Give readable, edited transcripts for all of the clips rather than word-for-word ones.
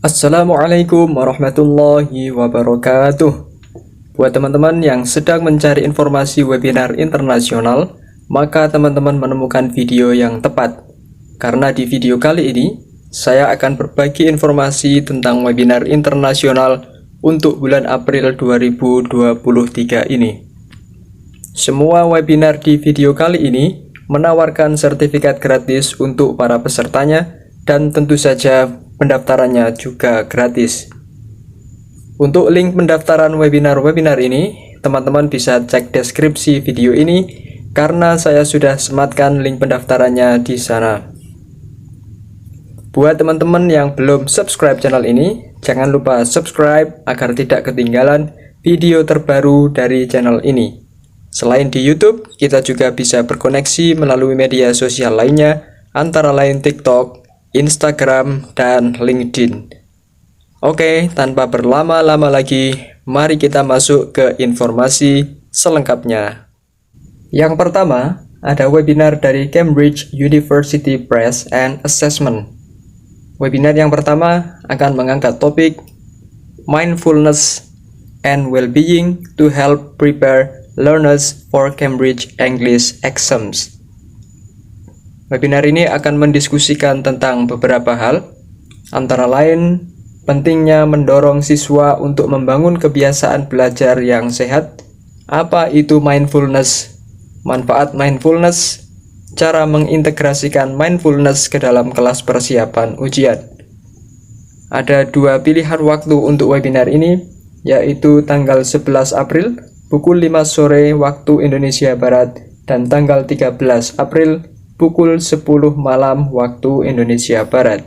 Assalamualaikum warahmatullahi wabarakatuh. Buat teman-teman yang sedang mencari informasi webinar internasional, maka teman-teman menemukan video yang tepat. Karena di video kali ini, saya akan berbagi informasi tentang webinar internasional untuk bulan April 2023 ini. Semua webinar di video kali ini menawarkan sertifikat gratis untuk para pesertanya dan tentu saja pendaftarannya juga gratis. Untuk link pendaftaran webinar-webinar ini, teman-teman bisa cek deskripsi video ini karena saya sudah sematkan link pendaftarannya di sana. Buat teman-teman yang belum subscribe channel ini, jangan lupa subscribe agar tidak ketinggalan video terbaru dari channel ini. Selain di YouTube, kita juga bisa berkoneksi melalui media sosial lainnya, antara lain TikTok, Instagram, dan LinkedIn. Oke, tanpa berlama-lama lagi, mari kita masuk ke informasi selengkapnya. Yang pertama, ada webinar dari Cambridge University Press and Assessment. Webinar yang pertama akan mengangkat topik Mindfulness and Well-being to help prepare learners for Cambridge English Exams. Webinar ini akan mendiskusikan tentang beberapa hal, antara lain pentingnya mendorong siswa untuk membangun kebiasaan belajar yang sehat, apa itu mindfulness, manfaat mindfulness, cara mengintegrasikan mindfulness ke dalam kelas persiapan ujian. Ada dua pilihan waktu untuk webinar ini, yaitu tanggal 11 April pukul 5 sore waktu Indonesia Barat dan tanggal 13 April pukul 10 malam waktu Indonesia Barat.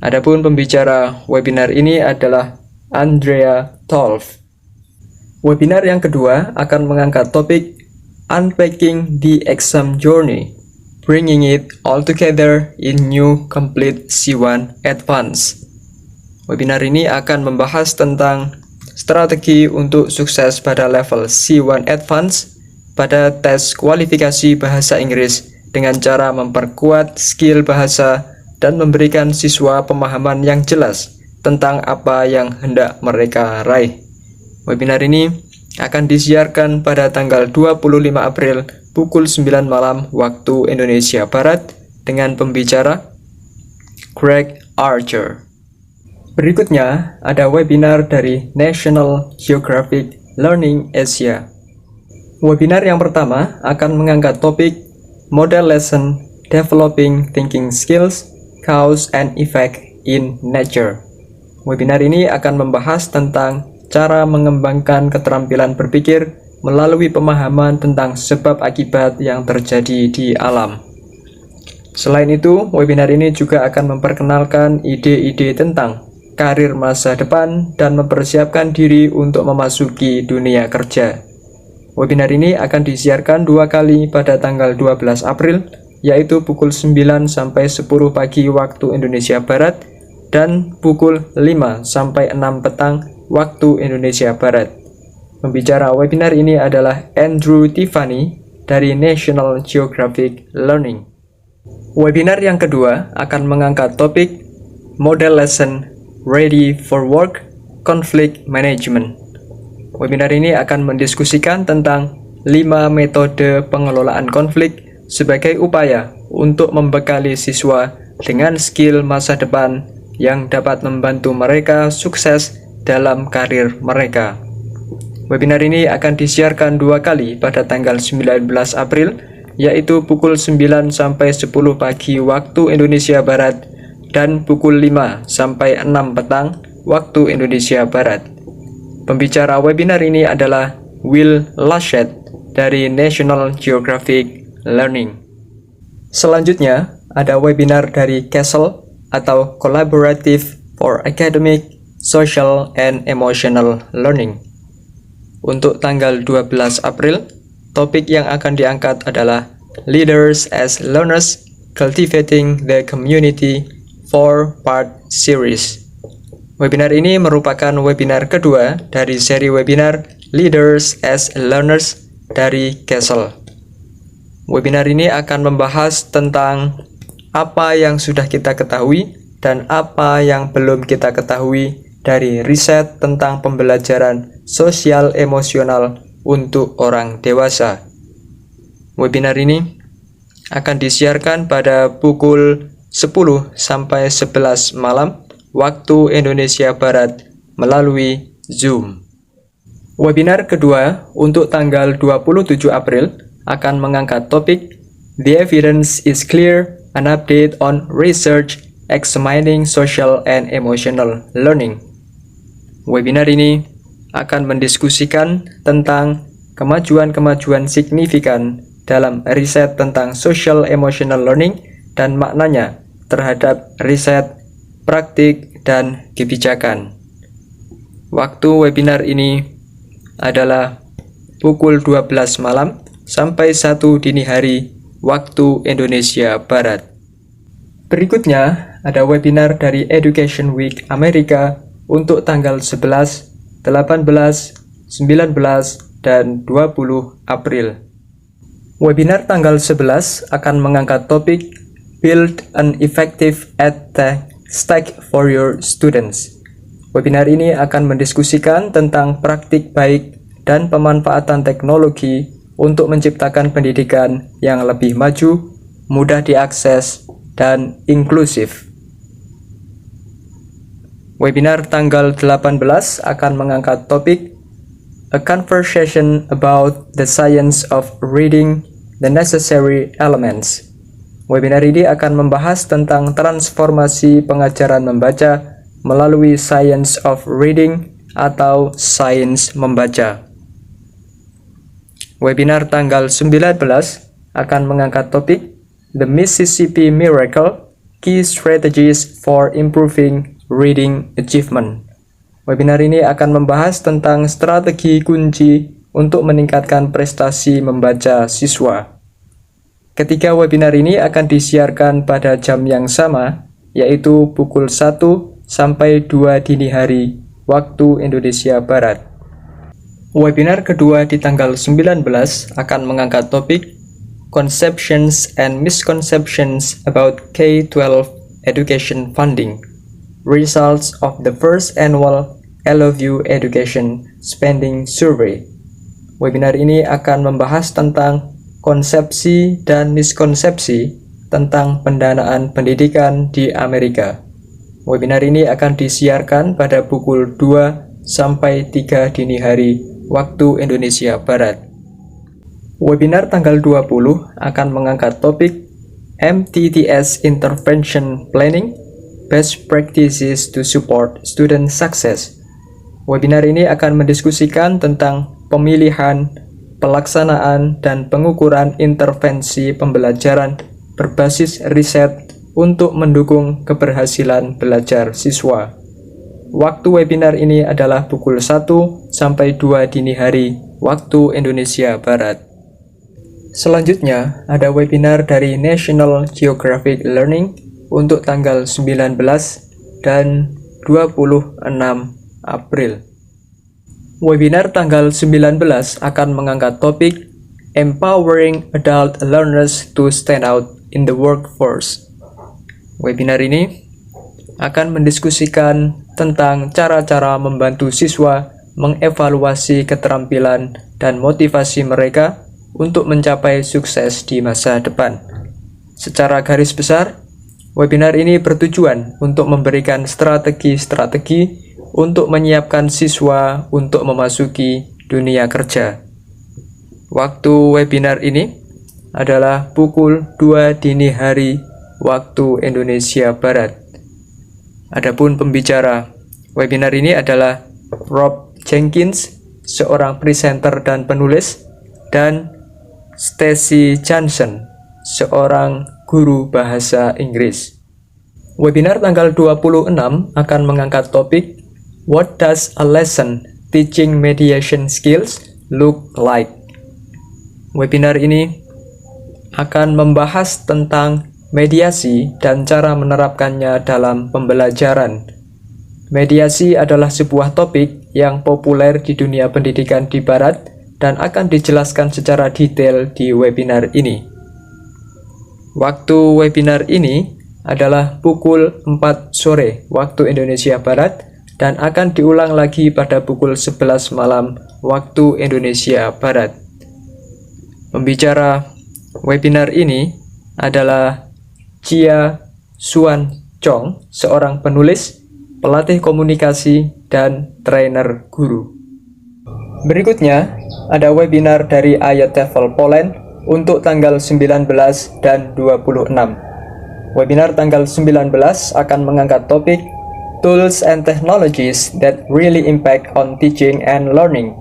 Adapun pembicara webinar ini adalah Andrea Tolf. Webinar yang kedua akan mengangkat topik Unpacking the Exam Journey, Bringing it All Together in New Complete C1 Advanced. Webinar ini akan membahas tentang strategi untuk sukses pada level C1 Advanced pada tes kualifikasi bahasa Inggris dengan cara memperkuat skill bahasa dan memberikan siswa pemahaman yang jelas tentang apa yang hendak mereka raih. Webinar ini akan disiarkan pada tanggal 25 April pukul 9 malam waktu Indonesia Barat dengan pembicara Greg Archer. Berikutnya ada webinar dari National Geographic Learning Asia. Webinar yang pertama akan mengangkat topik Model Lesson Developing Thinking Skills, Cause and Effect in Nature. Webinar ini akan membahas tentang cara mengembangkan keterampilan berpikir melalui pemahaman tentang sebab akibat yang terjadi di alam. Selain itu, webinar ini juga akan memperkenalkan ide-ide tentang karir masa depan dan mempersiapkan diri untuk memasuki dunia kerja. Webinar ini akan disiarkan dua kali pada tanggal 12 April, yaitu pukul 9 sampai 10 pagi waktu Indonesia Barat dan pukul 5 sampai 6 petang waktu Indonesia Barat. Pembicara webinar ini adalah Andrew Tiffany dari National Geographic Learning. Webinar yang kedua akan mengangkat topik Model Lesson Ready for Work, Conflict Management. Webinar ini akan mendiskusikan tentang 5 metode pengelolaan konflik sebagai upaya untuk membekali siswa dengan skill masa depan yang dapat membantu mereka sukses dalam karir mereka. Webinar ini akan disiarkan dua kali pada tanggal 19 April, yaitu pukul 9 sampai 10 pagi waktu Indonesia Barat dan pukul 5 sampai 6 petang waktu Indonesia Barat. Pembicara webinar ini adalah Will Lashett dari National Geographic Learning. Selanjutnya, ada webinar dari CASEL atau Collaborative for Academic, Social, and Emotional Learning. Untuk tanggal 12 April, topik yang akan diangkat adalah Leaders as Learners, Cultivating the Community 4-part Series. Webinar ini merupakan webinar kedua dari seri webinar Leaders as Learners dari CASEL. Webinar ini akan membahas tentang apa yang sudah kita ketahui dan apa yang belum kita ketahui dari riset tentang pembelajaran sosial emosional untuk orang dewasa. Webinar ini akan disiarkan pada pukul 10 sampai 11 malam waktu Indonesia Barat melalui Zoom. Webinar kedua untuk tanggal 27 April akan mengangkat topik The Evidence is Clear, an update on research examining social and emotional learning. Webinar ini akan mendiskusikan tentang kemajuan-kemajuan signifikan dalam riset tentang social emotional learning dan maknanya terhadap riset, praktik, dan kebijakan. Waktu webinar ini adalah pukul 12 malam sampai 1 dini hari waktu Indonesia Barat. Berikutnya ada webinar dari Education Week Amerika untuk tanggal 11, 18, 19, dan 20 April. Webinar tanggal 11 akan mengangkat topik Build an Effective EdTech Stack for Your Students. Webinar ini akan mendiskusikan tentang praktik baik dan pemanfaatan teknologi untuk menciptakan pendidikan yang lebih maju, mudah diakses, dan inklusif. Webinar tanggal 18 akan mengangkat topik A Conversation about the Science of Reading the Necessary Elements. Webinar ini akan membahas tentang transformasi pengajaran membaca melalui Science of Reading atau sains membaca. Webinar tanggal 19 akan mengangkat topik The Mississippi Miracle, Key Strategies for Improving Reading Achievement. Webinar ini akan membahas tentang strategi kunci untuk meningkatkan prestasi membaca siswa. Ketiga webinar ini akan disiarkan pada jam yang sama, yaitu pukul 1 sampai 2 dini hari waktu Indonesia Barat. Webinar kedua di tanggal 19 akan mengangkat topik Conceptions and Misconceptions about K-12 Education Funding, Results of the First Annual ELOVU Education Spending Survey. Webinar ini akan membahas tentang konsepsi dan miskonsepsi tentang pendanaan pendidikan di Amerika. Webinar ini akan disiarkan pada pukul 2 sampai 3 dini hari waktu Indonesia Barat. Webinar tanggal 20 akan mengangkat topik MTTS Intervention Planning, Best Practices to Support Student Success. Webinar ini akan mendiskusikan tentang pemilihan, pelaksanaan, dan pengukuran intervensi pembelajaran berbasis riset untuk mendukung keberhasilan belajar siswa. Waktu webinar ini adalah pukul 1 sampai 2 dini hari waktu Indonesia Barat. Selanjutnya, ada webinar dari National Geographic Learning untuk tanggal 19 dan 26 April. Webinar tanggal 19 akan mengangkat topik Empowering Adult Learners to Stand Out in the Workforce. Webinar ini akan mendiskusikan tentang cara-cara membantu siswa mengevaluasi keterampilan dan motivasi mereka untuk mencapai sukses di masa depan. Secara garis besar, webinar ini bertujuan untuk memberikan strategi-strategi untuk menyiapkan siswa untuk memasuki dunia kerja. Waktu webinar ini adalah pukul 2 dini hari waktu Indonesia Barat. Adapun pembicara webinar ini adalah Rob Jenkins, seorang presenter dan penulis, dan Stacy Johnson, seorang guru bahasa Inggris. Webinar tanggal 26 akan mengangkat topik What does a lesson teaching mediation skills look like? Webinar ini akan membahas tentang mediasi dan cara menerapkannya dalam pembelajaran. Mediasi adalah sebuah topik yang populer di dunia pendidikan di Barat dan akan dijelaskan secara detail di webinar ini. Waktu webinar ini adalah pukul 4 sore waktu Indonesia Barat dan akan diulang lagi pada pukul 11 malam waktu Indonesia Barat. Pembicara webinar ini adalah Chia Xuan Chong, seorang penulis, pelatih komunikasi, dan trainer guru. Berikutnya, ada webinar dari IELTS TOEFL Poland untuk tanggal 19 dan 26. Webinar tanggal 19 akan mengangkat topik Tools and Technologies that Really Impact on Teaching and Learning.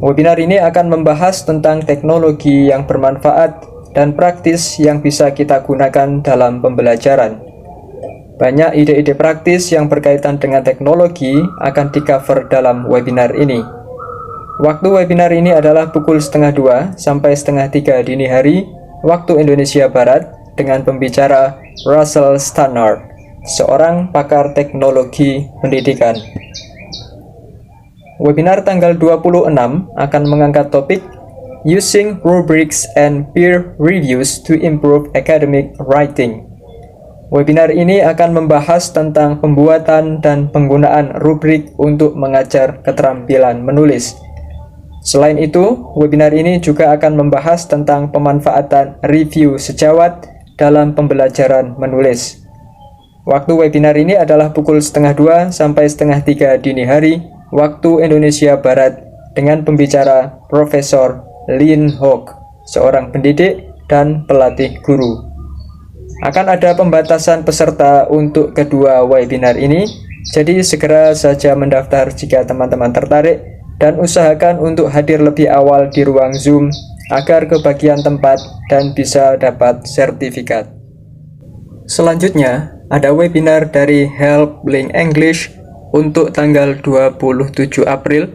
Webinar ini akan membahas tentang teknologi yang bermanfaat dan praktis yang bisa kita gunakan dalam pembelajaran. Banyak ide-ide praktis yang berkaitan dengan teknologi akan di-cover dalam webinar ini. Waktu webinar ini adalah pukul 2:30 sampai 2:30 dini hari waktu Indonesia Barat dengan pembicara Russell Stannard, seorang pakar teknologi pendidikan. Webinar tanggal 26 akan mengangkat topik Using Rubrics and Peer Reviews to Improve Academic Writing. Webinar ini akan membahas tentang pembuatan dan penggunaan rubrik untuk mengajar keterampilan menulis. Selain itu, webinar ini juga akan membahas tentang pemanfaatan review sejawat dalam pembelajaran menulis. Waktu webinar ini adalah pukul 2:30 sampai 2:30 dini hari waktu Indonesia Barat dengan pembicara Profesor Lin Hock, seorang pendidik dan pelatih guru. Akan ada pembatasan peserta untuk kedua webinar ini, jadi segera saja mendaftar jika teman-teman tertarik dan usahakan untuk hadir lebih awal di ruang Zoom agar kebagian tempat dan bisa dapat sertifikat. Selanjutnya, ada webinar dari Help Link English untuk tanggal 27 April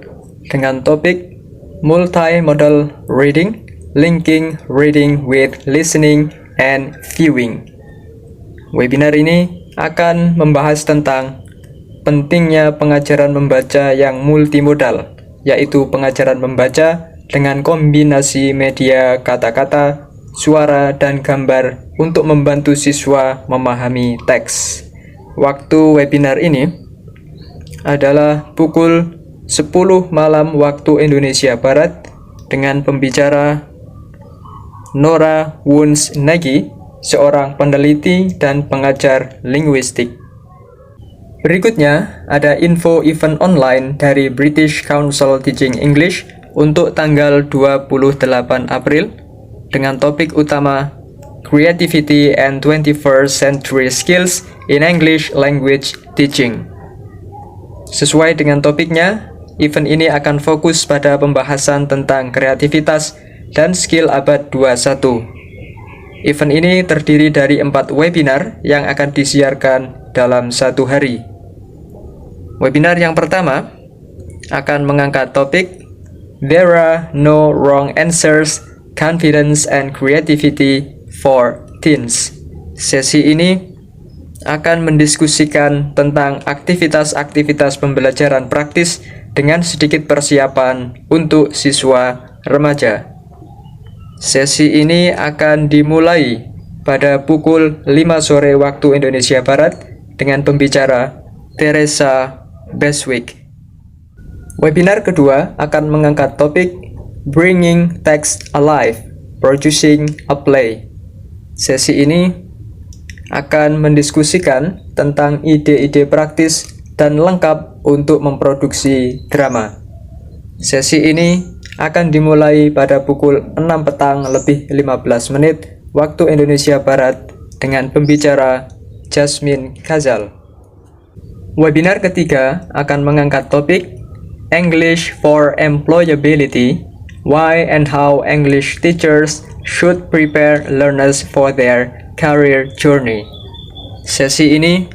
dengan topik Multimodal Reading, Linking Reading with Listening and Viewing. Webinar ini akan membahas tentang pentingnya pengajaran membaca yang multimodal, yaitu pengajaran membaca dengan kombinasi media kata-kata, suara, dan gambar untuk membantu siswa memahami teks. Waktu webinar ini adalah pukul 10 malam waktu Indonesia Barat dengan pembicara Nora Wunsnagi, seorang peneliti dan pengajar linguistik. Berikutnya, ada info event online dari British Council Teaching English untuk tanggal 28 April dengan topik utama Creativity and 21st Century Skills in English Language Teaching. Sesuai dengan topiknya, event ini akan fokus pada pembahasan tentang kreativitas dan skill abad 21. Event ini terdiri dari 4 webinar yang akan disiarkan dalam 1 hari. Webinar yang pertama akan mengangkat topik There are no wrong answers, confidence and creativity for teens. Sesi ini akan mendiskusikan tentang aktivitas-aktivitas pembelajaran praktis dengan sedikit persiapan untuk siswa remaja. Sesi ini akan dimulai pada pukul 5 sore waktu Indonesia Barat dengan pembicara Teresa Beswick. Webinar kedua akan mengangkat topik Bringing Text Alive, Producing a Play. Sesi ini akan mendiskusikan tentang ide-ide praktis dan lengkap untuk memproduksi drama. Sesi ini akan dimulai pada pukul 6 petang lebih 15 menit waktu Indonesia Barat dengan pembicara Jasmine Khazal. Webinar ketiga akan mengangkat topik English for Employability, Why and How English Teachers Should Prepare Learners for Their Career Journey. Sesi ini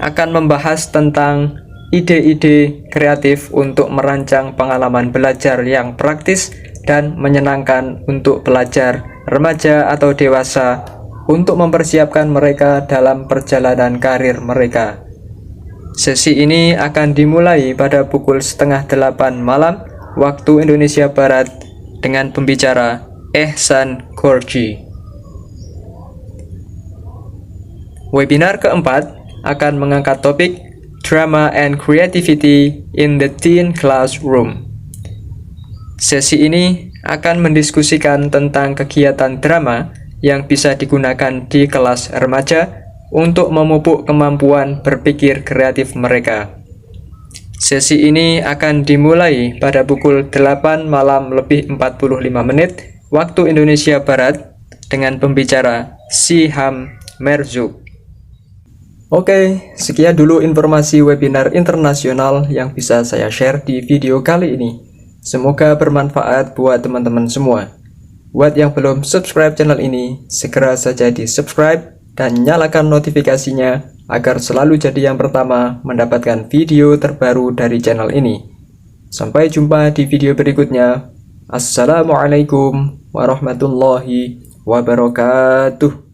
akan membahas tentang ide-ide kreatif untuk merancang pengalaman belajar yang praktis dan menyenangkan untuk pelajar, remaja, atau dewasa untuk mempersiapkan mereka dalam perjalanan karir mereka. Sesi ini akan dimulai pada pukul 7:30 malam waktu Indonesia Barat dengan pembicara Ehsan Gorji. Webinar keempat akan mengangkat topik Drama and Creativity in the Teen Classroom. Sesi ini akan mendiskusikan tentang kegiatan drama yang bisa digunakan di kelas remaja untuk memupuk kemampuan berpikir kreatif mereka. Sesi ini akan dimulai pada pukul 8 malam lebih 45 menit waktu Indonesia Barat dengan pembicara Siham Merzuk. Oke, sekian dulu informasi webinar internasional yang bisa saya share di video kali ini. Semoga bermanfaat buat teman-teman semua. Buat yang belum subscribe channel ini, segera saja di subscribe dan nyalakan notifikasinya agar selalu jadi yang pertama mendapatkan video terbaru dari channel ini. Sampai jumpa di video berikutnya. Assalamualaikum warahmatullahi wabarakatuh.